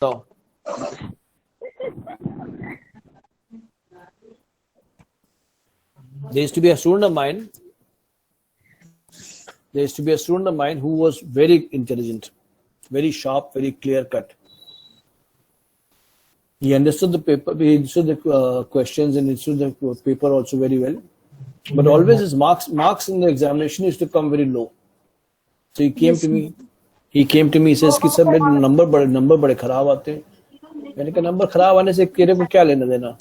बताओ। There used to be a student of mine. There used to be a student of mine who was very intelligent, very sharp, very clear cut. He understood the paper, he understood the questions, and understood the paper also very well. But always his marks in the examination used to come very low. So he came to me. He came to me. He says कि sir मेरे number बड़े खराब आते हैं. मैंने कहा number खराब आने से तेरे को क्या लेना देना?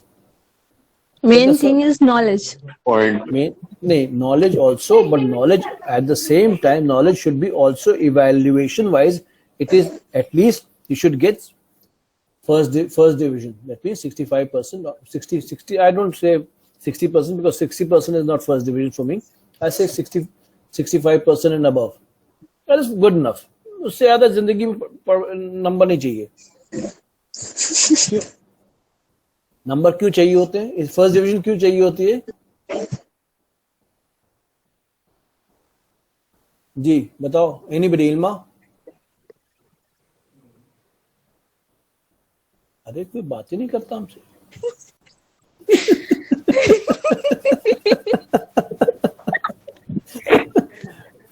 Main thing is knowledge. Knowledge also, but knowledge at the same time, knowledge should be also evaluation wise. It is at least you should get first division. That means 65%, 60. I don't say 60% because 60% is not first division for me. I say 65% and above. That is good enough. उससे ज़्यादा जिंदगी में number नहीं चाहिए. Number क्यों चाहिए होते हैं? फर्स्ट डिवीजन क्यों चाहिए होती है? जी बताओ. एनीबडी? इल्मा? अरे कोई बात ही नहीं करता हमसे.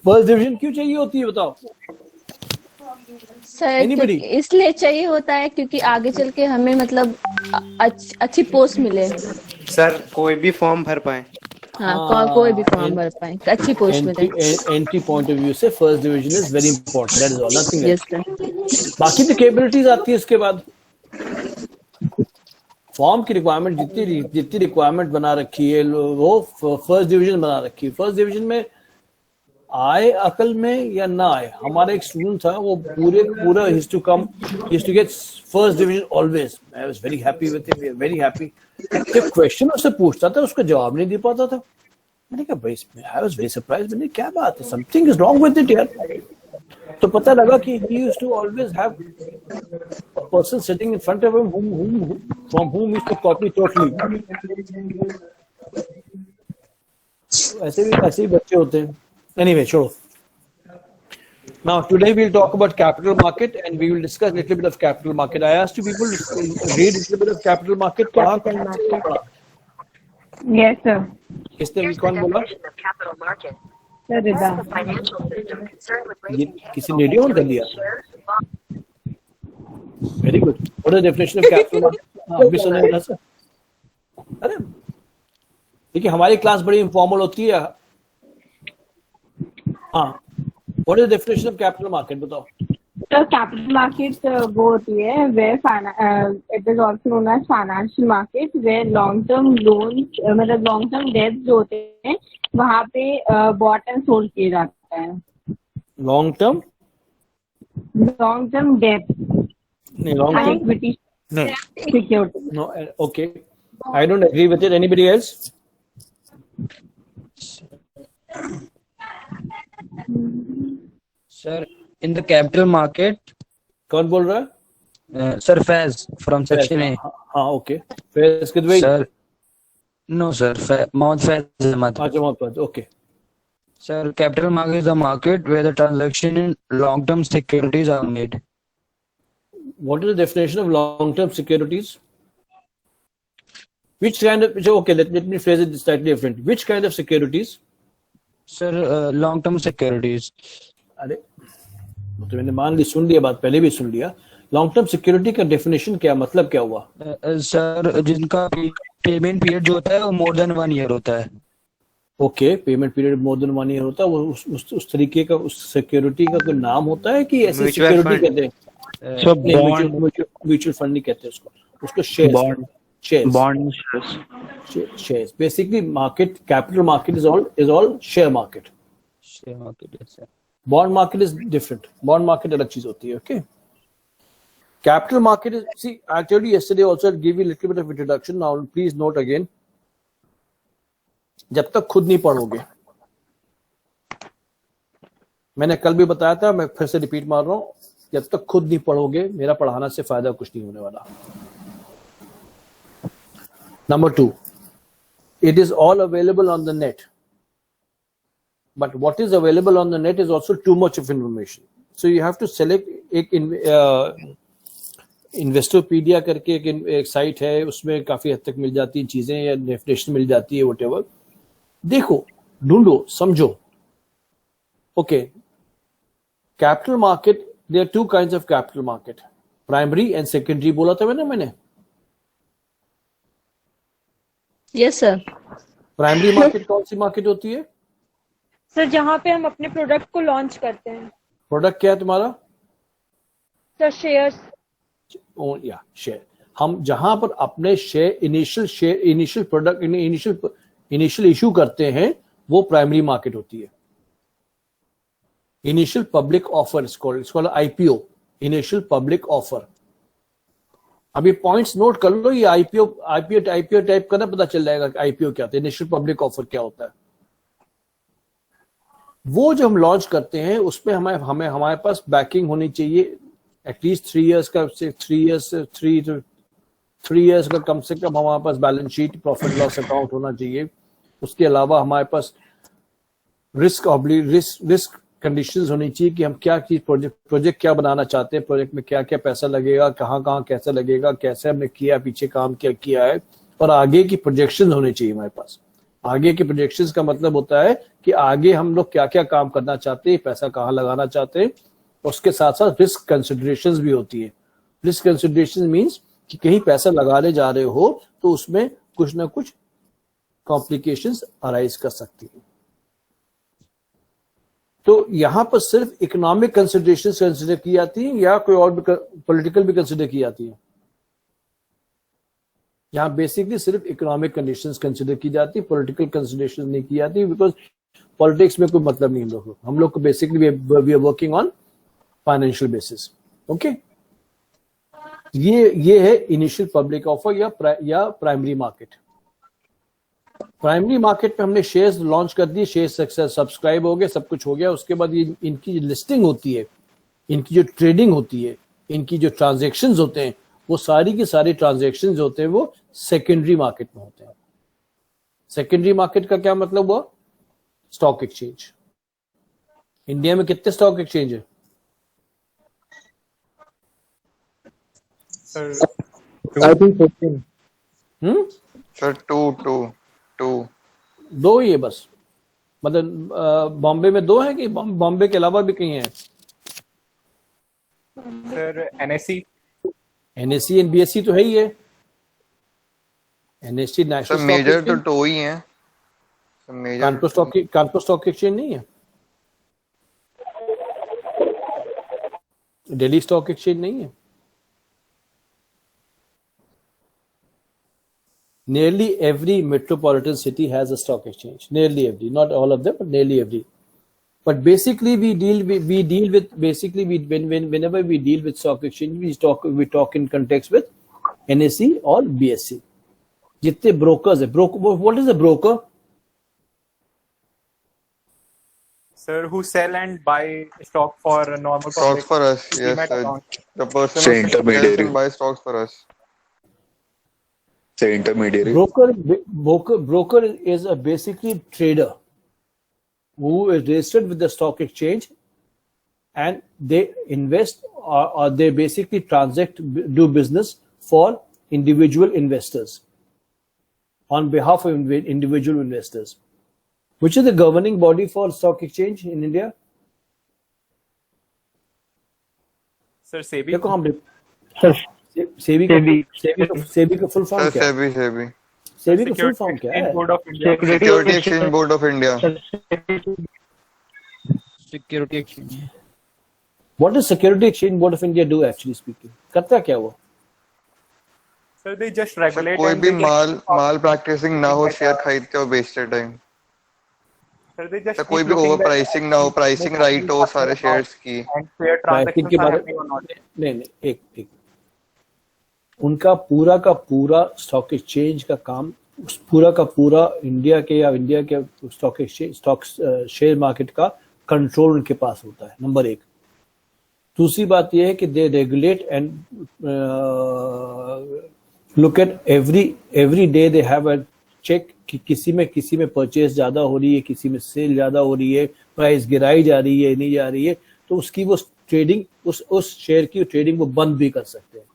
फर्स्ट डिवीजन क्यों चाहिए होती है बताओ. सर इसलिए चाहिए होता है क्योंकि आगे चल के हमें मतलब अच्छी पोस्ट मिले. सर कोई भी फॉर्म भर पाए. हाँ, कोई भी फॉर्म भर पाए, अच्छी पोस्ट मिले. एंट्री पॉइंट ऑफ व्यू से first division is very important. That is all, nothing else. बाकी तो कैपेबिलिटीज आती है इसके बाद. फॉर्म की रिक्वायरमेंट जितनी रिक्वायरमेंट बना रखी है वो फर्स्ट डिवीजन बना रखी है. फर्स्ट डिवीजन में आए अकल में या ना आए, हमारा एक स्टूडेंट था वो पूरा used to get first division always. I was very happy with him. We were very happy. जब क्वेश्चन उससे पूछता था उसका जवाब नहीं दे पाता था. मैंने कहा भाई, I was very surprised. मैंने क्या बात है, something is wrong with it यार. तो पता लगा कि he used to always have a person sitting in front of him from whom he used to copy totally. ऐसे ही बच्चे होते हैं. Anyway, sure. Now today we'll talk about capital market and we will discuss a little bit of capital market. I asked you people to read a little bit of capital market. Capital market. Yes, sir. किसने कौन बोला? Sir, रिदा. किसी radio on कर दिया? Very good. What is the definition of capital market? अभी सुना है ना सर? अरे देखिए हमारी क्लास बड़ी इनफॉर्मल होती है. हाँ. What is the definition of capital market? बताओ. So capital market वो होती है where it is also known as financial market where long term loans मतलब long term debts जो होते हैं वहाँ पे bought and sold किए जाते हैं. Long term debt. नहीं, long term equity. No. Security. No. Okay. I don't agree with it. Anybody else? Sir, in the capital market. कौन बोल रहा है? Sir, Faiz from section A. हाँ, okay. Faiz किधर? Sir, no sir, Mohammad Faiz Ahmad. अच्छा, Mohammad Faiz. Okay. Sir, capital market is a market where the transaction in long-term securities are made. What is the definition of long-term securities? Which kind of? Okay, let me phrase it slightly different. Which kind of securities? Sir, long-term securities. अरे तो मैंने मान ली, सुन लिया बात, पहले भी सुन लिया. Long term security का डेफिनेशन क्या, मतलब क्या हुआ? सर जिनका पेमेंट पीरियड जो होता है वो मोर देन 1 ईयर होता है. Okay, payment period more than 1 year होता है. वो उस तरीके का उस सिक्योरिटी का कोई नाम होता है कि ऐसे सिक्योरिटी कहते हैं? म्यूचुअल फंड नहीं कहते उसको shares. Bond shares. Basically market, capital market is all share market. yes, bond market is different. Bond market अलग चीज होती है. Okay. Capital market is, see, I told you yesterday also, I'll give you a little bit of introduction. Now, please note again. जब तक खुद नहीं पढ़ोगे, मैंने कल भी बताया था, मैं फिर से रिपीट मार रहा हूं, जब तक खुद नहीं पढ़ोगे मेरा पढ़ाना से फायदा कुछ नहीं होने वाला. Number 2, it is all available on the net. But what is available on the net is also too much of information. So you have to select Investopedia करके एक साइट है, उसमें काफी हद तक मिल जाती हैं चीजें, या डेफिनेशन मिल जाती है, व्हाटएवर। देखो, ढूंढो, समझो। Okay, capital market, there are two kinds of capital market, primary and secondary. बोला था मैंने यस सर। प्राइमरी मार्केट कौन सी मार्केट होती है? सर जहाँ पे हम अपने प्रोडक्ट को लॉन्च करते हैं। प्रोडक्ट क्या है तुम्हारा? Sir shares. या शेयर, हम जहां पर अपने इनिशियल प्रोडक्ट इनिशियल इशू करते हैं, वो प्राइमरी मार्केट होती है। Initial public offer, it's called IPO, initial public offer. अभी पॉइंट्स नोट कर लो, ये आईपीओ टाइप करना, पता चल जाएगा कि आईपीओ क्या होता है, इनिशियल पब्लिक ऑफर क्या होता है। वो जो हम लॉन्च करते हैं, उसमें हमारे पास बैकिंग होनी चाहिए एटलीस्ट 3 इयर्स का, 3 इयर्स का कम से कम हमारे पास balance sheet, profit loss account होना चाहिए। उसके अलावा हमारे पास रिस्क कंडीशंस होनी चाहिए कि हम क्या चीज प्रोजेक्ट क्या बनाना चाहते हैं, प्रोजेक्ट में क्या क्या पैसा लगेगा, कहाँ कैसा लगेगा, कैसे हमने किया, पीछे काम क्या किया है, और आगे की प्रोजेक्शंस होनी चाहिए हमारे पास। आगे के प्रोजेक्शंस का मतलब होता है कि आगे हम लोग क्या क्या काम करना चाहते हैं, पैसा कहाँ लगाना चाहते हैं। उसके साथ साथ रिस्क कंसिडरेशंस भी होती है। रिस्क कंसिडरेशन मींस कि कहीं पैसा लगाने जा रहे हो तो उसमें कुछ ना कुछ कॉम्प्लिकेशंस अराइज कर सकती है। तो यहां पर सिर्फ इकोनॉमिक कंसिडरेशंस कंसिडर की जाती है, या कोई और भी पॉलिटिकल भी कंसिडर की जाती है? यहाँ बेसिकली सिर्फ इकोनॉमिक कंडीशंस कंसिडर की जाती है, पॉलिटिकल कंसिडरेशन नहीं की जाती, बिकॉज पॉलिटिक्स में कोई मतलब नहीं हम लोग को basically we are working on financial basis. Okay, ये है इनिशियल पब्लिक ऑफर या प्राइमरी मार्केट। प्राइमरी मार्केट पे हमने शेयर्स लॉन्च कर दिए, शेयर सब्सक्राइब हो गए, सब कुछ हो गया। उसके बाद ये इनकी जो लिस्टिंग होती है, इनकी जो ट्रेडिंग होती है, इनकी जो ट्रांजेक्शन्स होते हैं, वो सारी की सारी ट्रांजेक्शन्स होते हैं वो सेकेंडरी मार्केट में होते हैं। सेकेंडरी मार्केट का क्या मतलब हुआ? Stock exchange. इंडिया में कितने स्टॉक एक्सचेंज है? I think 15. सर टू दो ही है बस? मतलब बॉम्बे में 2 है कि बॉम्बे के अलावा भी कहीं है? Sir NSE. NSC and BSc तो है ही है। एनएससी सर नेशनल मेजर तो 2 ही हैं। Sir major Kanpur stock exchange नहीं है? दिल्ली स्टॉक एक्सचेंज नहीं है? Nearly every metropolitan city has a stock exchange. Nearly every, not all of them, but nearly every. But basically, whenever we deal with stock exchange, we talk in context with NSE or BSE. जितने brokers है, what is a broker? Sir, who sell and buy stock for normal stocks public. for us. Yes, Demat sir. account. The person Say who sells intermediary. and buys stocks for us. Say intermediary. Broker is a basically trader who is registered with the stock exchange, and they invest or they basically do business for individual investors on behalf of individual investors. Which is the governing body for stock exchange in India? Sir, SEBI. देखो हम सेबी का full form Sir, क्या है? सेबी का full form क्या है? Board of India. Security Exchange Board of India. Security exchange. What does Security Exchange Board of India do actually speaking? करता क्या वो? Sir, they just sir regulate. कोई and भी they just- माल प्रैक्टिसिंग ना हो share खरीदते और बेचते time. Sir, they just sir कोई keep भी looking ओवर that- प्राइसिंग ना हो, प्राइसिंग राइट हो सारे शेयर्स की। And fair प्राइसिंग के transactions are बारे happening or not. नहीं एक उनका पूरा का पूरा स्टॉक एक्सचेंज का काम, उस पूरा का पूरा इंडिया के स्टॉक एक्सचेंज शेयर मार्केट का कंट्रोल उनके पास होता है, नंबर 1। दूसरी बात यह है कि they regulate and look at every day they have a check कि किसी में परचेज ज्यादा हो रही है, किसी में सेल ज्यादा हो रही है, प्राइस गिराई जा रही है नहीं जा रही है, तो उसकी वो ट्रेडिंग उस शेयर की ट्रेडिंग वो बंद भी कर सकते हैं।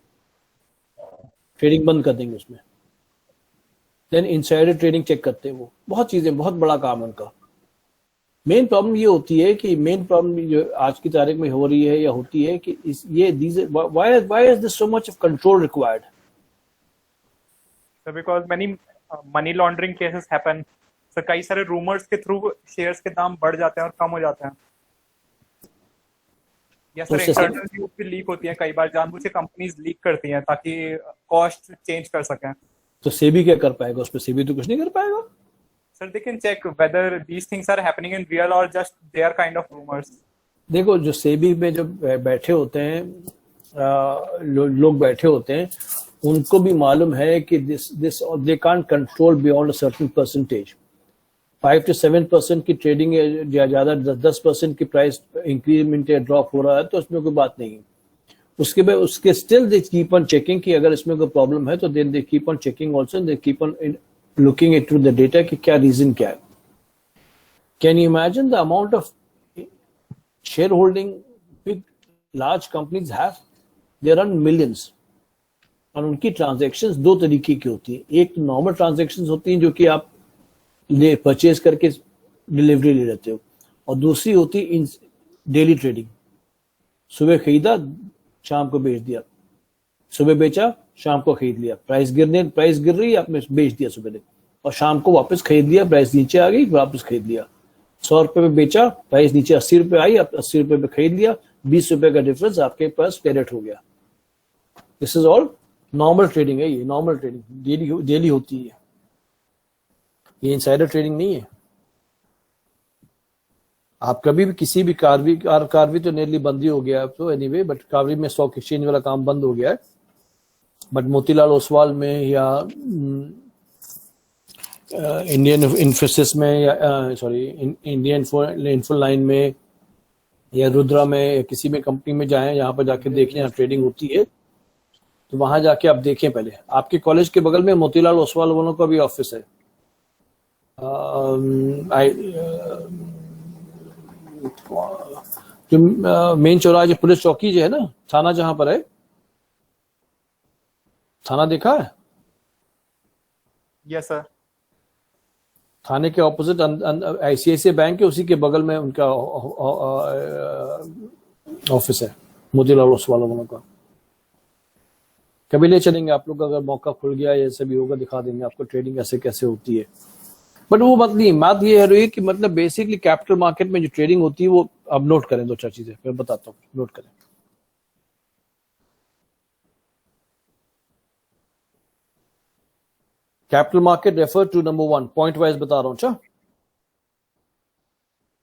ट्रेडिंग बंद कर देंगे उसमें। देन इनसाइडर ट्रेडिंग चेक करते हैं वो, बहुत चीजें, बहुत बड़ा काम है उनका। मेन प्रॉब्लम ये होती है कि मेन प्रॉब्लम जो आज की तारीख में हो रही है या होती है कि why is this so much of control required? So because many money laundering cases happen, so कई सारे rumors के थ्रू शेयर्स के दाम बढ़ जाते हैं और कम हो जाते हैं, या तो सर उससे इंटरनल न्यूज़ भी लीक होती है, कई बार जानबूझ के कंपनीज लीक करती हैं ताकि कॉस्ट चेंज कर सकें। तो सेबी क्या कर पाएगा उसमें? सेबी तो कुछ नहीं कर पाएगा। Sir they can check whether these things are happening in real और just they are kind of rumours. देखो, जो सेबी में जो बैठे होते हैं लोग बैठे होते हैं, उनको भी मालूम है कि this they can't control beyond a certain percentage. 5 to 7% की ट्रेडिंग या ज्यादा 10% की प्राइस इंक्रीमेंट या ड्रॉप हो रहा है तो उसमें कोई बात नहीं है। उसके बाद उसके still they keep on checking कि अगर इसमें कोई प्रॉब्लम है तो then they keep on checking also, they keep on looking into the data कि क्या रीजन क्या है। Can you imagine the amount of share holding big large companies have? They run millions. और उनकी ट्रांजैक्शंस दो तरीके की होती है। एक नॉर्मल ट्रांजैक्शंस होती हैं जो कि आप ले परचेज करके डिलीवरी ले लेते हो, और दूसरी होती इन डेली ट्रेडिंग। सुबह खरीदा, शाम को बेच दिया, सुबह बेचा, शाम को खरीद लिया, प्राइस गिर रही आपने बेच दिया सुबह ने, और शाम को वापस खरीद लिया, प्राइस नीचे आ गई वापस खरीद लिया। 100 रुपए में बेचा, प्राइस नीचे 80 रुपए आई, आप 80 रुपए में खरीद लिया, 20 रुपए का डिफरेंस आपके पास क्रेडिट हो गया। This is all normal trading है। ये नॉर्मल ट्रेडिंग डेली होती है, ये इनसाइडर ट्रेडिंग नहीं है। आप कभी भी किसी भी कार्वी तो नियरली बंद ही हो गया तो एनीवे, बट कार्वी में स्टॉक एक्सचेंज वाला काम बंद हो गया है। बट मोतीलाल ओसवाल में या इंडियन इन्फोसिस में या इंडियन इन्फोलाइन में या रुद्रा में या किसी भी कंपनी में जाएं, यहाँ पर जाके देखें, यहाँ ट्रेडिंग होती है तो वहां जाके आप देखें। पहले आपके कॉलेज के बगल में मोतीलाल ओसवाल वालों का भी ऑफिस है। जो मेन चौराहा जो पुलिस चौकी जो है ना, थाना जहां पर है, थाना देखा है? Yes sir. थाने के ऑपोजिट आईसीआईसीआई बैंक है, उसी के बगल में उनका ऑफिस है मोतीलाल ओसवाल वालों का। कभी ले चलेंगे आप लोग, अगर मौका खुल गया या ऐसे भी होगा, दिखा देंगे आपको ट्रेडिंग ऐसे कैसे होती है। बट वो बात नहीं, बात ये है कि मतलब बेसिकली कैपिटल मार्केट में जो ट्रेडिंग होती है वो अब नोट करें, दो चार चीजें मैं बताता हूँ, नोट करें। Capital market refer to number 1, point wise बता रहा हूँ। अच्छा,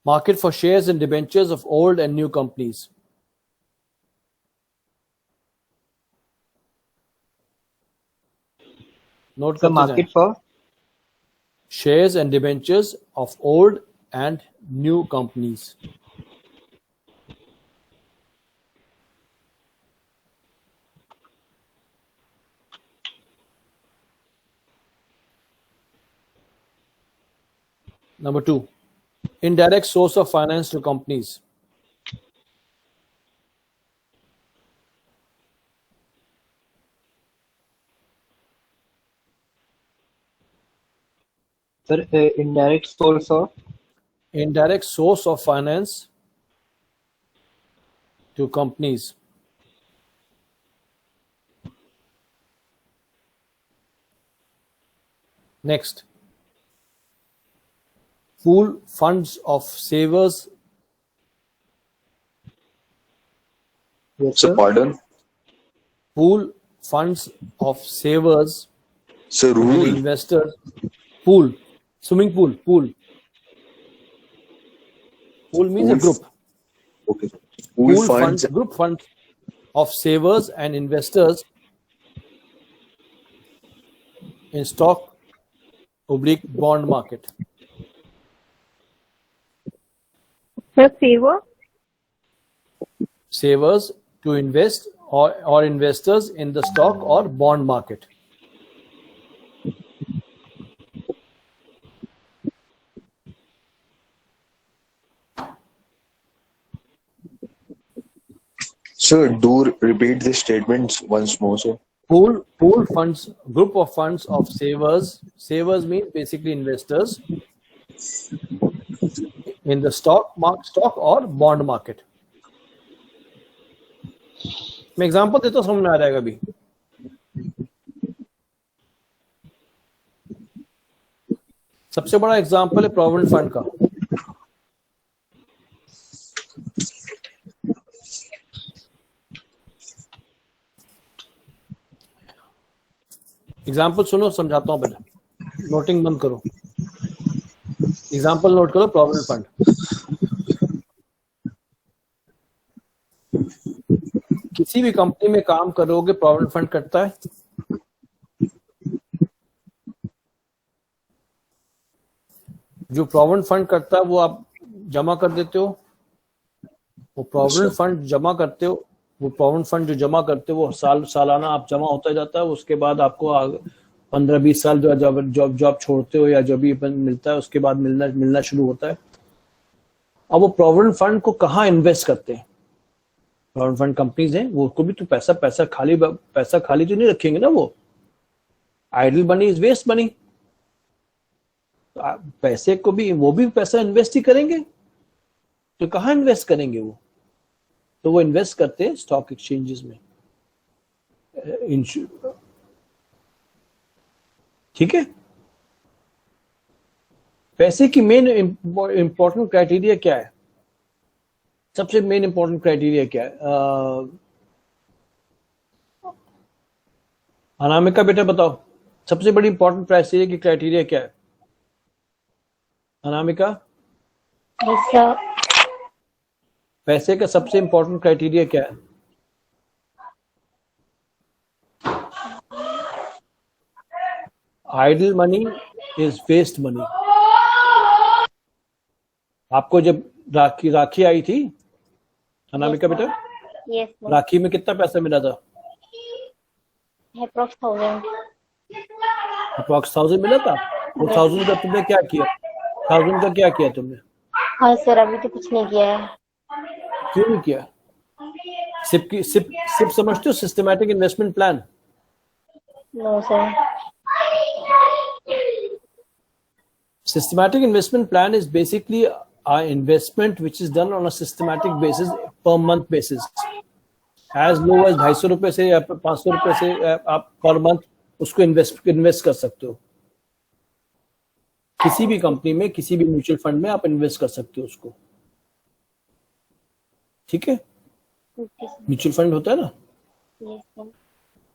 market for shares and debentures of old and new companies. Note करते market for shares and debentures of old and new companies. Number 2, indirect source of finance to companies. Sir, indirect source of finance to companies. Next, pool funds of savers. Yes, So sir. pardon, Pool funds of savers sir, and rule. investors. Pool, swimming pool. Pool means a Pool- group. Okay. Pool funds. Group funds of savers and investors in stock/bond market. Sir saver Savers to invest or investors in the stock or bond market. Sir, do repeat the statements once more, sir. pool funds, group of funds of savers means basically investors in the stock or bond market. मैं example देता हूं, समझ में आ जाएगा अभी। सबसे बड़ा example है प्रोविडेंट फंड का। एग्जाम्पल सुनो, समझाता हूं पहले, नोटिंग बंद करो। एग्जाम्पल नोट करो, प्रोविडेंट फंड। किसी भी कंपनी में काम करोगे, प्रोविडेंट फंड कटता है। जो प्रोविडेंट फंड करता है वो आप जमा कर देते हो। वो प्रोविडेंट फंड जमा करते हो, वो प्रोविडेंट फंड जो जमा करते हो वो सालाना आप जमा होता जाता है। उसके बाद आपको 15-20 साल जो जॉब छोड़ते हो या जो भी मिलता है उसके बाद मिलना शुरू होता है। अब वो प्रोविडेंट फंड को कहाँ इन्वेस्ट करते हैं? प्रोविडेंट फंड कंपनीज हैं, वो को भी तो पैसा खाली तो नहीं रखेंगे ना। वो idle money is waste money. पैसे को भी वो भी पैसा इन्वेस्ट ही करेंगे, तो कहाँ इन्वेस्ट करेंगे वो? तो वो इन्वेस्ट करते हैं स्टॉक एक्सचेंजेस में। ठीक है। पैसे की मेन इंपॉर्टेंट क्राइटेरिया क्या है? सबसे मेन इंपॉर्टेंट क्राइटेरिया क्या है? अनामिका बेटा बताओ, सबसे बड़ी इंपॉर्टेंट क्राइटेरिया की क्राइटेरिया क्या है? अनामिका, पैसे का सबसे इंपॉर्टेंट क्राइटेरिया क्या है? Idle money is waste money. आपको जब राखी आई थी अनामिका बेटा, यस राखी में कितना पैसा मिला था? अप्रॉक्स 1000 मिला था। वो 1000 का तुमने क्या किया? 1000 का क्या किया तुमने? हाँ सर, अभी तो कुछ नहीं किया है। क्यों नहीं किया? सिप समझते हो? Systematic investment plan. No sir. Systematic investment plan is basically an investment which is done on a systematic basis, per month basis. As low as 250 रुपए से या 500 रुपए से आप per month उसको इन्वेस्ट कर सकते हो। किसी भी कंपनी में, किसी भी म्यूचुअल फंड में आप इन्वेस्ट कर सकते हो उसको। ठीक है। म्यूचुअल फंड होता है ना,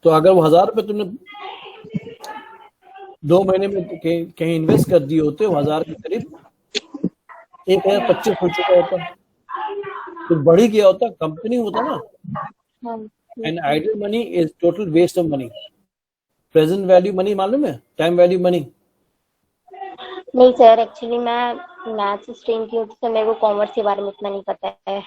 तो अगर वो 1000 रुपए तुमने 2 महीने में कहीं इन्वेस्ट कर दिए होते, 1000 के करीब 1025 हो चुका होता, तो बढ़ ही गया होता, कंपनी होता ना। And idle money is total waste of money. Present value money मालूम है? Time value money. नहीं सर, एक्चुअली मैं मैथ्स स्ट्रीम की हूँ तो मेरे को कॉमर्स के बारे में इतना नहीं पता है।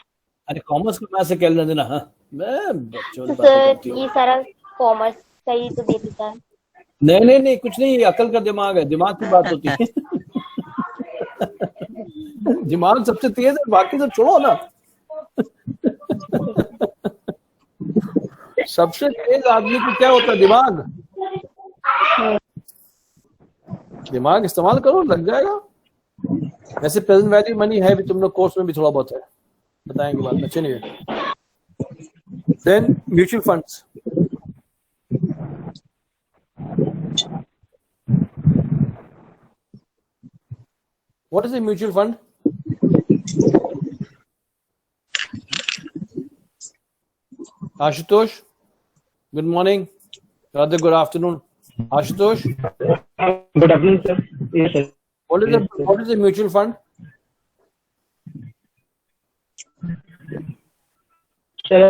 अरे कॉमर्स को मैथ्स से क्या लेना देना? हाँ, मैं बच्चों तो सर ये सारा कॉमर्स का ही तो दे देता है। नहीं, कुछ नहीं, अकल का दिमाग है, दिमाग की बात होती है। दिमाग सबसे तेज है, बाकी सब छोड़ो ना। सबसे तेज आदमी को क्या होता है? दिमाग इस्तेमाल करो, लग जाएगा। ऐसे प्रेजेंट वैल्यू मनी है भी, तुम लोग कोर्स में भी थोड़ा बहुत है, बताएंगे बाद में। अच्छे नहीं है। Then mutual funds. What is a mutual fund? Ashutosh, good morning. Rather good afternoon. Ashutosh. Good afternoon, sir. Yes, sir. What is a mutual fund? Sir,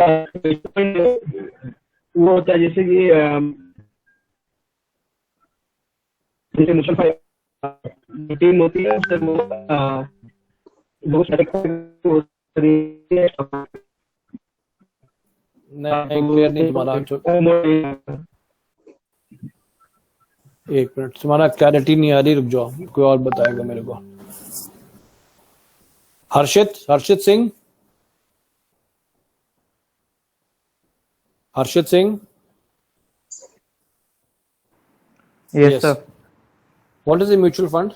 वो होता है जैसे कि म्यूचुअल फंड टीम होती है सर, वो क्लियर नहीं तुम्हारा। एक मिनट, तुम्हारा क्लैरिटी नहीं आ रही, रुक जाओ, कोई और बताएगा मेरे को। हर्षित Singh. Yes, sir. What is a mutual fund?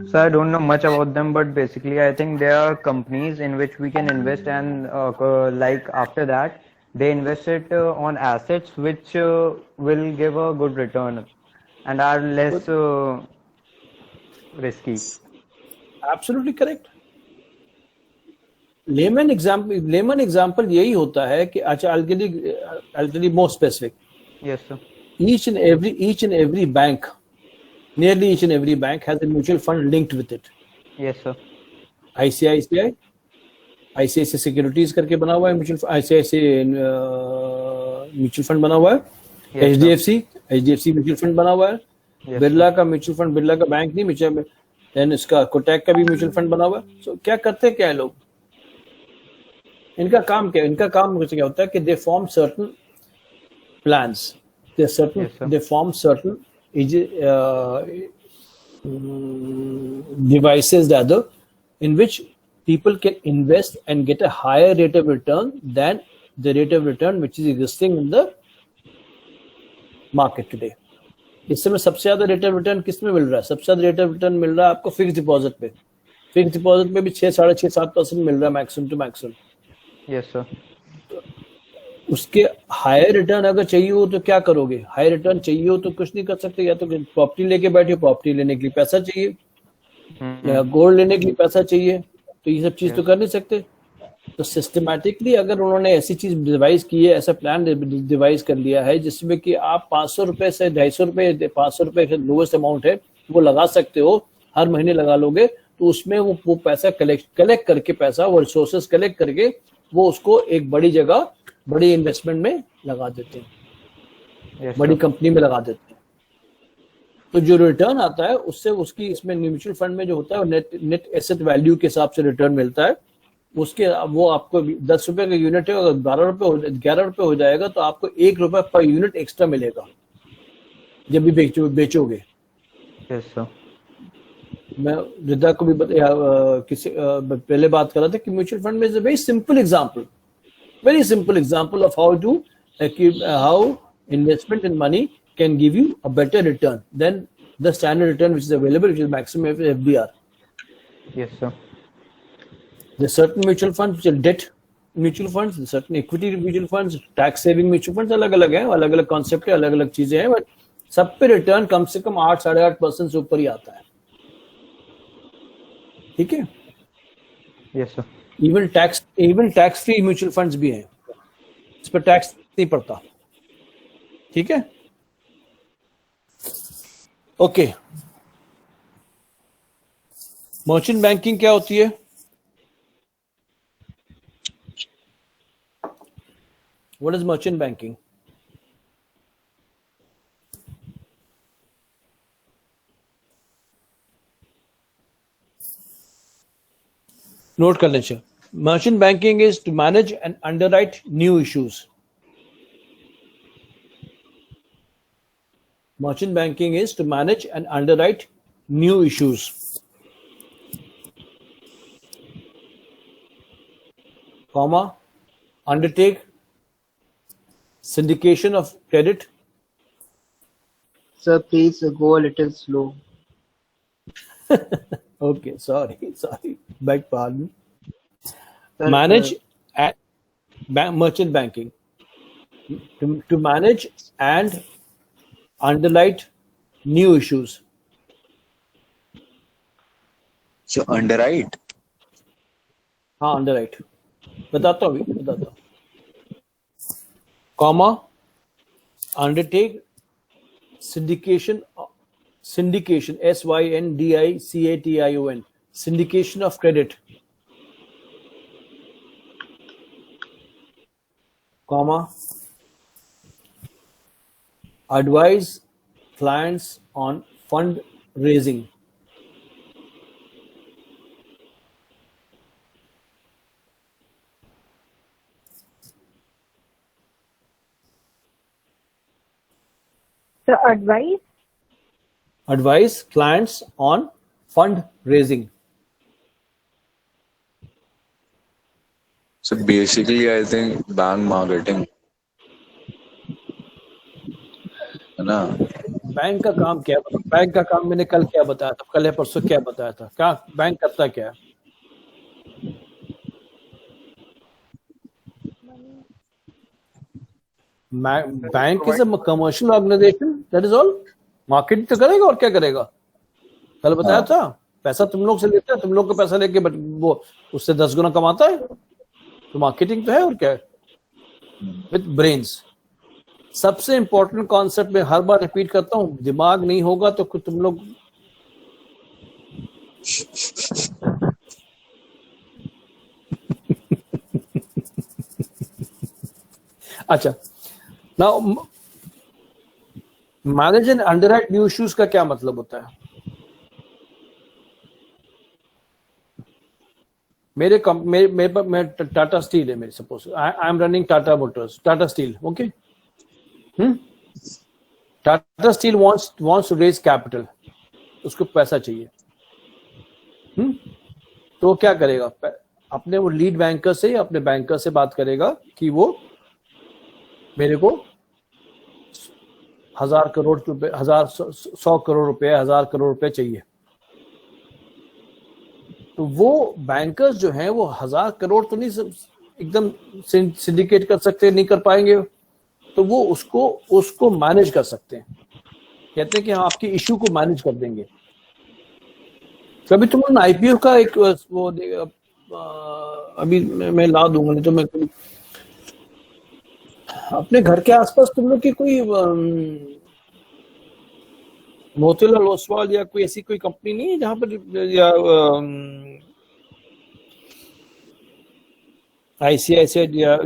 So I don't know much about them, but basically I think there are companies in which we can invest, and like after that they invest it on assets which will give a good return and are less risky. Absolutely correct. Layman example यही होता है कि अच्छा I'll tell you more specific. Yes, sir. Each and every bank, nearly each and every bank has a mutual fund linked with it. Yes, sir. ICICI securities करके बना हुआ है ICICI mutual fund बना हुआ है. HDFC म्यूचुअल फंड बना हुआ है. बिरला का म्यूचुअल फंड, बिरला का बैंक नहीं म्यूचुअल, देन इसका कोटक का भी म्यूचुअल फंड बना हुआ है. सो क्या करते हैं क्या है लोग, इनका काम क्या होता है कि they form certain plans, they form certain devices rather in which people can invest and get a higher rate of return than the rate of return which is existing in the market today. इस समय सबसे ज्यादा rate of return किस में मिल रहा है? सबसे ज्यादा रेट ऑफ रिटर्न मिल रहा है आपको फिक्स डिपॉजिट पे. फिक्स डिपॉजिट में भी 6-6.5-7% मिल रहा है maximum to maximum. Yes sir. उसके हायर रिटर्न अगर चाहिए हो तो क्या करोगे? हायर रिटर्न चाहिए हो तो कुछ नहीं कर सकते, या तो प्रॉपर्टी लेके बैठे, प्रॉपर्टी लेने के लिए पैसा चाहिए, या गोल्ड लेने के लिए पैसा चाहिए, तो ये सब चीज तो कर नहीं सकते. तो सिस्टमैटिकली अगर उन्होंने ऐसी चीज डिवाइस की है, ऐसा प्लान डिवाइस कर लिया है जिसमें कि आप 500 रुपए से 250 रुपए, 500 रुपए का लोवेस्ट अमाउंट है वो लगा सकते हो, हर महीने लगा लोगे तो उसमें वो पैसा कलेक्ट करके, पैसा वो रिसोर्सेस कलेक्ट करके वो उसको एक बड़ी जगह, बड़ी इन्वेस्टमेंट में लगा देते हैं, बड़ी कंपनी में लगा देते हैं. तो जो रिटर्न आता है उससे उसकी, इसमें म्यूचुअल फंड में जो होता है नेट एसेट वैल्यू के हिसाब से रिटर्न मिलता है. उसके वो आपको 10 रुपए का यूनिट है, अगर 11 रुपए हो जाएगा तो आपको 1 रुपए पर यूनिट एक्स्ट्रा मिलेगा जब भी बेचोगे. मैं रिदा को भी पहले बात कर रहा था कि म्यूचुअल फंड में is a very simple example, very simple example of how investment in money can give you a better return than the standard return which is available, which is maximum FDR. Yes, sir. There are certain mutual funds which are debt mutual funds, certain equity mutual funds, tax saving mutual funds, अलग-अलग हैं, अलग-अलग concept है, अलग-अलग चीजें हैं, but सब पे return कम से कम 8-8.5% से ऊपर ही आता है. ठीक है? Yes, sir. Even tax free mutual funds भी हैं, इस पर टैक्स नहीं पड़ता. ठीक है, ओके. मर्चेंट बैंकिंग क्या होती है? What is merchant banking? Note कर लीजिए. Merchant banking is to manage and underwrite new issues. Merchant banking is to manage and underwrite new issues. Comma, undertake syndication of credit. Sir, please go a little slow. Okay, sorry, beg pardon. Manage merchant banking to manage and underwrite new issues. So underwrite. हाँ, underwrite. बताता हूँ. Comma, undertake syndication, SYNDICATION, syndication of credit. Comma, advise clients on fund raising. So advise clients on fund raising. So basically, I think bank marketing. है ना। Bank का काम क्या है? Bank का काम मैंने कल क्या बताया था, कल या परसों क्या बताया था? क्या बैंक करता क्या है? Bank is a commercial organisation, that is all. Marketing तो करेगा और क्या करेगा? कल बताया था, पैसा तुम लोग से लेता है, तुम लोग का पैसा लेके वो उससे 10 गुना कमाता है, तो मार्केटिंग तो है और क्या है। With brains. सबसे इंपॉर्टेंट कॉन्सेप्ट में हर बार रिपीट करता हूँ, दिमाग नहीं होगा तो तुम लोग अच्छा, now manage and underwrite new issues का क्या मतलब होता है? मेरे टाटा स्टील है, मेरे suppose I am running Tata Motors, Tata Steel, okay. Tata Steel wants to raise capital, उसको पैसा चाहिए। तो वो क्या करेगा? अपने वो लीड बैंकर से, अपने बैंकर से बात करेगा कि वो मेरे को 1,000 करोड़ रुपए, 100 करोड़ रुपए, 1,000 करोड़ रुपए चाहिए। तो वो बैंकर्स जो हैं वो 1,000 करोड़ तो नहीं एकदम सिंडिकेट कर सकते, नहीं कर पाएंगे, तो वो उसको मैनेज कर सकते हैं। कहते हैं कि हम आपकी इश्यू को मैनेज कर देंगे। कभी तुम आईपीओ का एक वो अभी मैं ला दूंगा, नहीं तो मैं अपने घर के आसपास तुम लोग की कोई मोतीलाल ओसवाल या कोई ऐसी कोई कंपनी नहीं है जहां पर, या ICICI या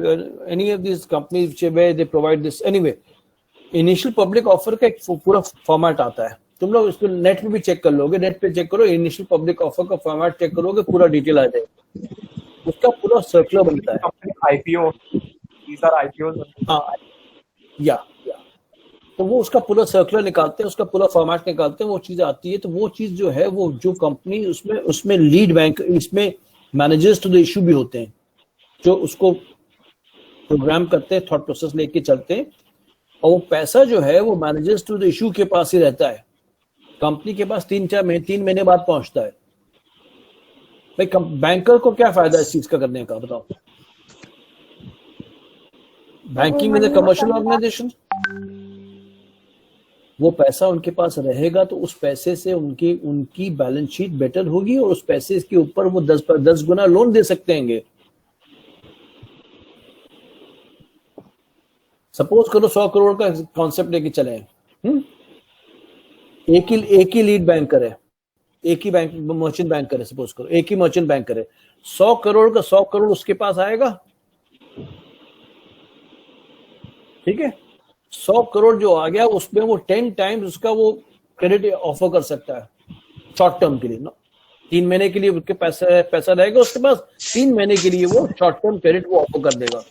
any of these companies where they provide this anyway, initial public offer का एक पूरा फॉर्मेट आता है। तुम लोग इसको नेट पे भी चेक कर लोगे, नेट पे चेक करो, इनिशियल पब्लिक ऑफर का फॉर्मेट चेक करोगे, पूरा डिटेल आ जाएगा, उसका पूरा सर्कुलर बनता है। IPO, these are IPOs। हाँ, या तो वो उसका पूरा सर्कुलर निकालते हैं, उसका पूरा फॉर्मेट निकालते हैं, वो चीज आती है। तो वो चीज जो है, वो जो कंपनी उसमें लीड बैंक, इसमें मैनेजर्स टू द इशू भी होते हैं, जो उसको प्रोग्राम करते हैं, थॉट प्रोसेस लेके चलते हैं, और वो पैसा जो है वो मैनेजर्स टू द इशू के पास ही रहता है। कंपनी के पास 3 महीने बाद पहुंचता है। भाई बैंकर को क्या फायदा इस चीज का करने का, बताओ? Banking is a commercial organisation. वो पैसा उनके पास रहेगा तो उस पैसे से उनकी बैलेंस शीट बेटर होगी, और उस पैसे के ऊपर वो 10 गुना लोन दे सकते हैं। सपोज करो 100 करोड़ का कॉन्सेप्ट लेके चले, एक ही लीड बैंकर है, एक ही बैंक मर्चेंट बैंकर है, सपोज करो एक ही मर्चेंट बैंकर है, 100 करोड़ का 100 करोड़ उसके पास आएगा, ठीक है। 100 करोड़ जो आ गया उसमें वो 10 टाइम्स उसका वो क्रेडिट ऑफर कर सकता है शॉर्ट टर्म के लिए ना। 3 महीने के लिए उसके पैसा रहेगा उसके पास, 3 महीने के लिए वो शॉर्ट टर्म क्रेडिट वो ऑफर कर देगा।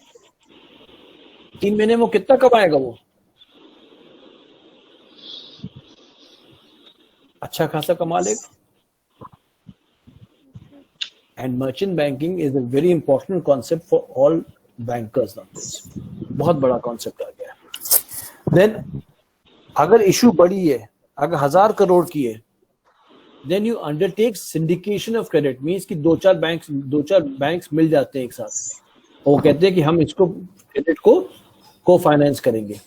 3 महीने में वो कितना कमाएगा? वो अच्छा खासा कमा लेगा। And merchant banking is a very important concept for all bankers. बहुत बड़ा कॉन्सेप्ट आ गया है। देन अगर इशू बड़ी है, अगर 1,000 करोड़ की है, then you undertake syndication of credit. Means कि 2-4 बैंक्स मिल जाते हैं एक साथ, और वो कहते हैं कि हम इसको क्रेडिट को फाइनेंस करेंगे।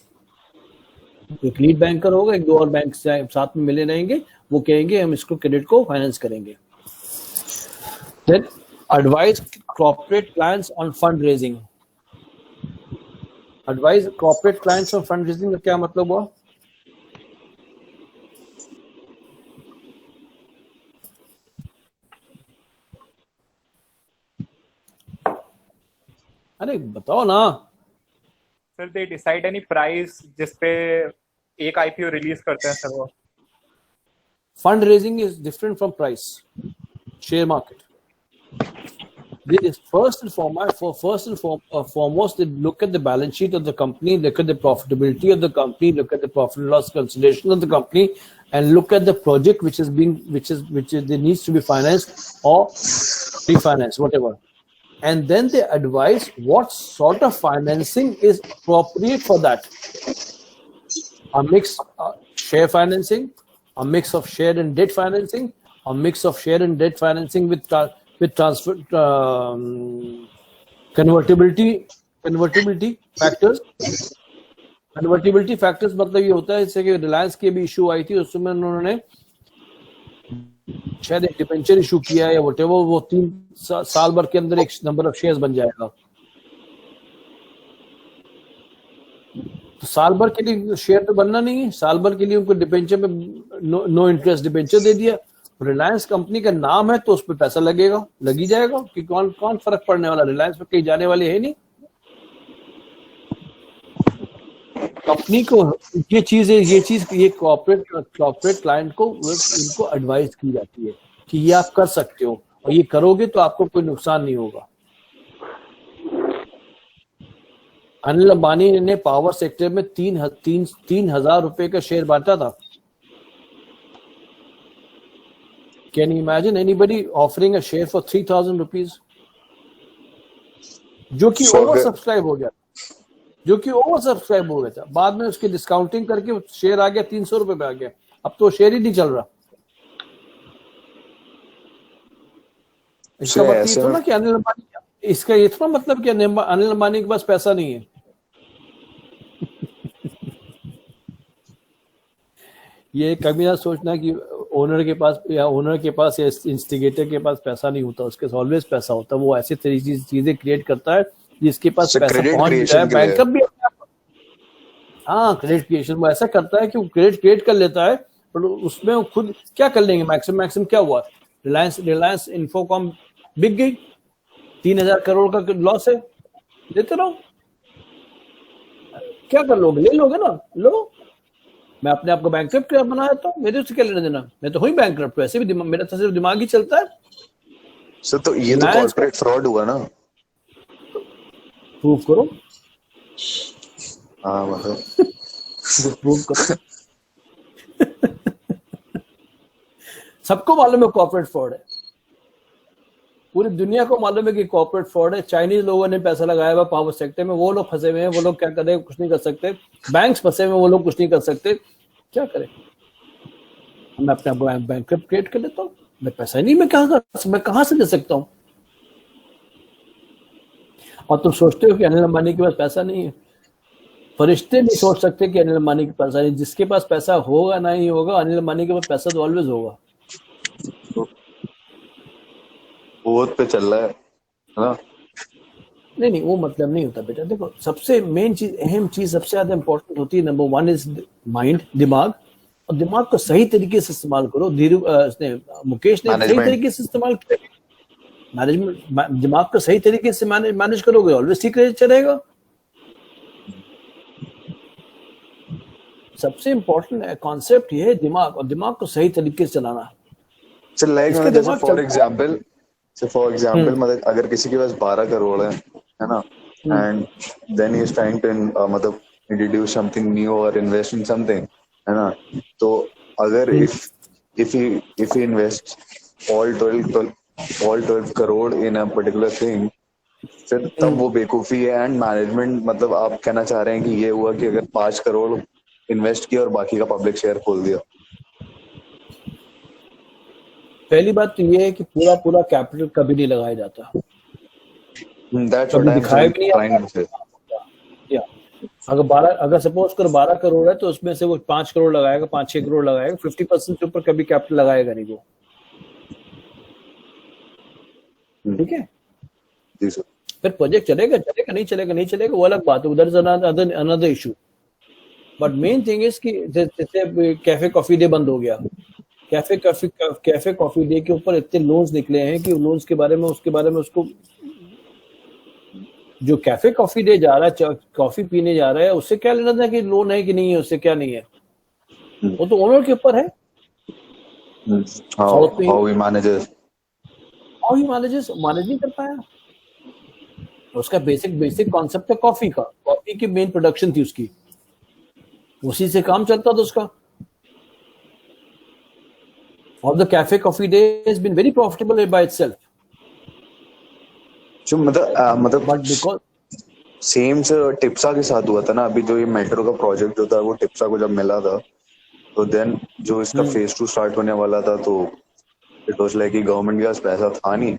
एक लीड बैंकर होगा, 1-2 और बैंक साथ में मिले रहेंगे, वो कहेंगे हम इसको क्रेडिट को फाइनेंस करेंगे। Then advice corporate clients on fund raising. Advice corporate clients on fund raising का क्या मतलब हुआ? अरे बताओ ना sir. They decide any price जिसपे एक आईपीओ रिलीज करते हैं सर वो। Fund raising is different from price. Share market, this is first and foremost they look at the balance sheet of the company, look at the profitability of the company, look at the profit and loss consideration of the company, and look at the project which there needs to be financed or refinanced, whatever. And then they advise what sort of financing is appropriate for that. a mix share financing, a mix of share and debt financing, a mix of share and debt financing with transfer convertibility factors. Convertibility factors मतलब ये होता है जैसे कि रिलायंस की भी issue I थी, उसमें उन्होंने शायद एक डिबेंचर इशू किया है या व्हाटएवर, वो 3 साल भर के अंदर एक नंबर ऑफ शेयर्स बन जाएगा। तो साल भर के लिए शेयर तो बनना नहीं है, साल भर के लिए उनको डिबेंचर में नो इंटरेस्ट डिबेंचर दे दिया। रिलायंस कंपनी का नाम है तो उस पर पैसा लगेगा, लगी जाएगा कि कौन फर्क पड़ने वाला, रिलायंस पे कहीं जाने वाले है नहीं। कंपनी को ये कॉर्पोरेट क्लाइंट को इनको एडवाइस की जाती है कि ये आप कर सकते हो और ये करोगे तो आपको कोई नुकसान नहीं होगा। अनिल अंबानी ने पावर सेक्टर में 3,000 रुपए का शेयर बांटा था। Can you imagine anybody offering a share for 3,000 rupees, जो कि ओवर सब्सक्राइब हो गया था। बाद में उसकी डिस्काउंटिंग करके शेयर आ गया 300 रुपए पे आ गया। अब तो शेयर ही नहीं चल रहा। इसका मतलब ये थोड़ा कि अनिल अंबानी, इसका ये थोड़ा मतलब कि अनिल अंबानी के पास पैसा नहीं है। ये कभी ना सोचना कि ओनर के पास या इंस्टिगेटर के पास पैसा नहीं होता, उसके ऑलवेज पैसा होता है। वो ऐसे चीजें क्रिएट करता है जिसके पास पैसा पहुंच जाए। बैंकर भी क्रेडिट क्रिएशन वो ऐसा करता है कि वो क्रेडिट क्रिएट कर लेता है, पर उसमें वो खुद क्या कर लेंगे। मैक्सिमम क्या हुआ, रिलायंस इन्फोकॉम बिक गई, 3,000 करोड़ का लॉस है, देते रहो। क्या कर लोगे, ले लोगे ना, लो। मैं अपने आप को बैंकक्रप्ट बनाया तो मेरे से क्या लेना देना, मैं तो हुई बैंकक्रप्ट। वैसे भी मेरा तो सिर्फ दिमाग ही चलता है। तो ये तो कॉर्पोरेट फ्रॉड हुआ ना, प्रूव करो। प्रूव करो। सबको मालूम है कॉर्पोरेट फ्रॉड है, पूरी दुनिया को मालूम है कि कॉर्पोरेट फ्रॉड है। चाइनीज लोगों ने पैसा लगाया हुआ पावर सेक्टर में, वो लोग फंसे हुए हैं, वो लोग क्या करें, कुछ नहीं कर सकते। बैंक्स फंसे हुए हैं, वो लोग कुछ नहीं कर सकते। क्या करें, मैं अपने बैंकक्रप्ट क्रिएट कर लेता हूँ। मैं पैसा नहीं, मैं कहाँ से दे सकता हूँ। और तुम सोचते हो कि अनिल अंबानी के पास पैसा नहीं है। फरिश्ते नहीं सोच सकते कि अनिल अंबानी के पास नहीं। जिसके पास पैसा होगा ना ही होगा, अनिल अंबानी के पास पैसा तो ऑलवेज होगा। बहुत पे चल रहा है ना? नहीं, वो मतलब नहीं होता बेटा। देखो, सबसे मेन चीज, अहम चीज, सबसे ज्यादा इंपॉर्टेंट होती है, नंबर 1 इज माइंड, दिमाग। और दिमाग को सही तरीके से इस्तेमाल करो। मुकेश ने सही तरीके से इस्तेमाल किया। मैनेजमेंट, दिमाग को सही तरीके से मैनेज करोगे, ऑलवेज ठीक चलेगा। सबसे इम्पोर्टेंट कॉन्सेप्ट ये है दिमाग, और दिमाग को सही तरीके से चलाना। फॉर एग्जाम्पल मतलब अगर किसी के पास 12 करोड़ है ना, and then he is trying to मतलब इंट्रोड्यूस समथिंग न्यू और इन्वेस्ट इन समथिंग, है ना। तो अगर if he invests all 12 crore in a particular thing, फिर तब वो बेवकूफी है। एंड मैनेजमेंट मतलब आप कहना चाह रहे हैं कि ये हुआ कि अगर 5 करोड़ इन्वेस्ट किया और बाकी का पब्लिक शेयर खोल दिया। पहली बात तो ये है कि पूरा कैपिटल कभी नहीं लगाया जाता। दिखाया भी नहीं। अगर सपोज कर 12 करोड़ है तो उसमें से वो 5 करोड़ लगाएगा, 5-6 करोड़ लगाएगा, 50% के ऊपर कभी कैपिटल लगाएगा नहीं वो। ठीक है, फिर प्रोजेक्ट चलेगा नहीं चलेगा वो अलग बात है, उधर another issue. But main thing is कि जैसे कैफे कॉफी डे बंद हो गया, कैफे कॉफी डे के ऊपर इतने लोन्स निकले हैं कि लोन्स के बारे में उसको जो कैफे कॉफी डे जा रहा है, कॉफी पीने जा रहा है, उससे क्या लेना था कि लोन है कि नहीं है, उससे क्या नहीं है, वो तो ओनर के ऊपर है। How he manages मैनेज नहीं कर पाया। उसका बेसिक कॉन्सेप्ट है कॉफी का, कॉफी की मेन प्रोडक्शन थी उसकी, उसी से काम चलता था उसका। और the Cafe Coffee Day has been very profitable by itself. मतलब बट बिकॉज सेम से टिप्सा के साथ हुआ था ना, अभी जो ये मेट्रो का प्रोजेक्ट जो था वो टिप्सा को जब मिला था, तो देन जो इसका फेज 2 स्टार्ट होने वाला था, तो इट वाज लाइक कि गवर्नमेंट के पास पैसा था नहीं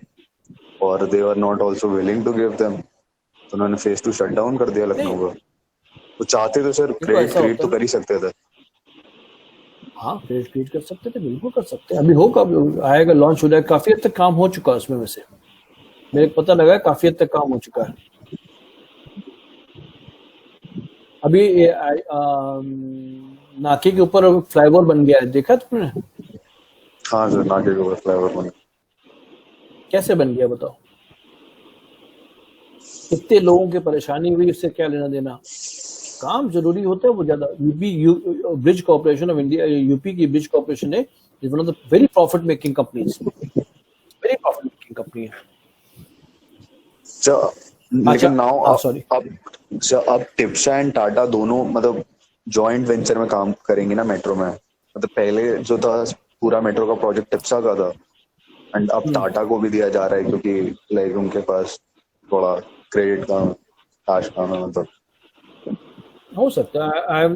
और they are not also willing to give them, तो उन्होंने फेज 2 शट डाउन कर दिया लखनऊ का। तो चाहते तो सर क्रेडिट तो कर ही सकते थे। हाँ, क्रिएट कर सकते थे, बिल्कुल कर सकते हैं। अभी होगा, आएगा, लॉन्च हो जाएगा। काफी हद तक काम हो चुका है उसमें, वैसे मेरे को पता लगा है काफी हद तक काम हो चुका है। अभी नाके के ऊपर फ्लाईओवर बन गया है, देखा तुमने? हाँ सर, नाके के ऊपर फ्लाईओवर बन गया। कैसे बन गया बताओ? कितने लोगों की परेशानी हुई, उससे क्या लेना देना? काम जरूरी होता है वो ज्यादा। Bridge corporation of India, UP की ब्रिज कॉर्पोरेशन है, is one of the very profit making companies, very profit making company है। लेकिन नाउ सॉरी, अब टिप्सा एंड टाटा दोनों मतलब जॉइंट वेंचर में काम करेंगे ना मेट्रो में। मतलब पहले जो था पूरा मेट्रो का प्रोजेक्ट टिप्सा का था, एंड अब टाटा को भी दिया जा रहा है क्योंकि लाइक उनके पास थोड़ा क्रेडिट का कैश का मतलब हो सकता है। I am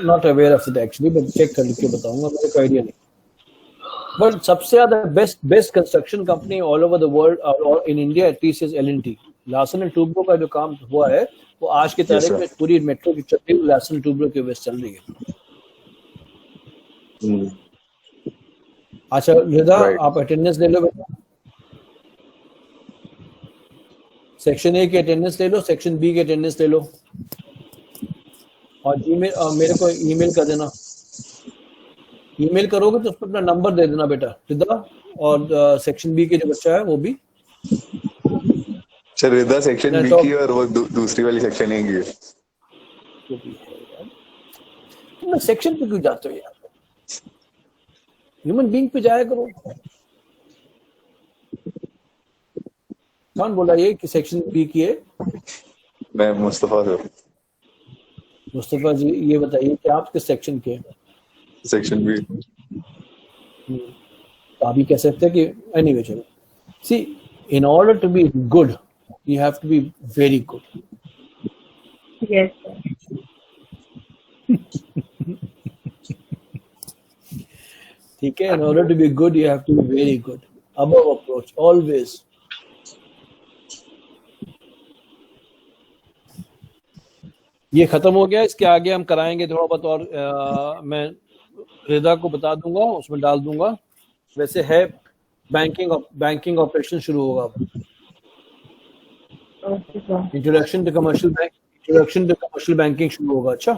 not aware of it actually, but check करके बताऊंगा, मेरे को आइडिया नहीं। बट सबसे ज्यादा best construction company all over the world और in India at least is L&T। Larsen and Toubro का जो काम हुआ है वो आज की तारीख में पूरी मेट्रो की चल लार्सन टूब्रो की वजह से चल रही है। अच्छा रिदा, आप अटेंडेंस ले लो बेटा, सेक्शन ए की अटेंडेंस ले लो, सेक्शन बी की अटेंडेंस ले लो, और मेरे को ईमेल कर देना। ईमेल करोगे तो उस पर अपना नंबर दे देना बेटा रिदा, और सेक्शन बी के जो बच्चा है वो भी। सर रिदा सेक्शन बी की और वो दूसरी वाली सेक्शन ए की। तुम सेक्शन पे क्यों जाते हो यार? ह्यूमन बीइंग पे जाया करो। कौन बोला ये कि सेक्शन बी की है? मैं मुस्तफा सर। मुस्तफा जी, ये बताइए कि आप किस सेक्शन के हैं? Section B. तो आप ही कह सकते हैं कि एनीवे चलो। See, in order to be good you have to be very good. Yes sir. ठीक है, in order to be good you have to be very good. Above approach always. ये खत्म हो गया, इसके आगे हम कराएंगे थोड़ा बहुत और मैं रिदा को बता दूंगा, उसमें डाल दूंगा। वैसे है बैंकिंग ऑपरेशन शुरू होगा अब। इंट्रोडक्शन टू कमर्शियल बैंकिंग शुरू होगा। अच्छा।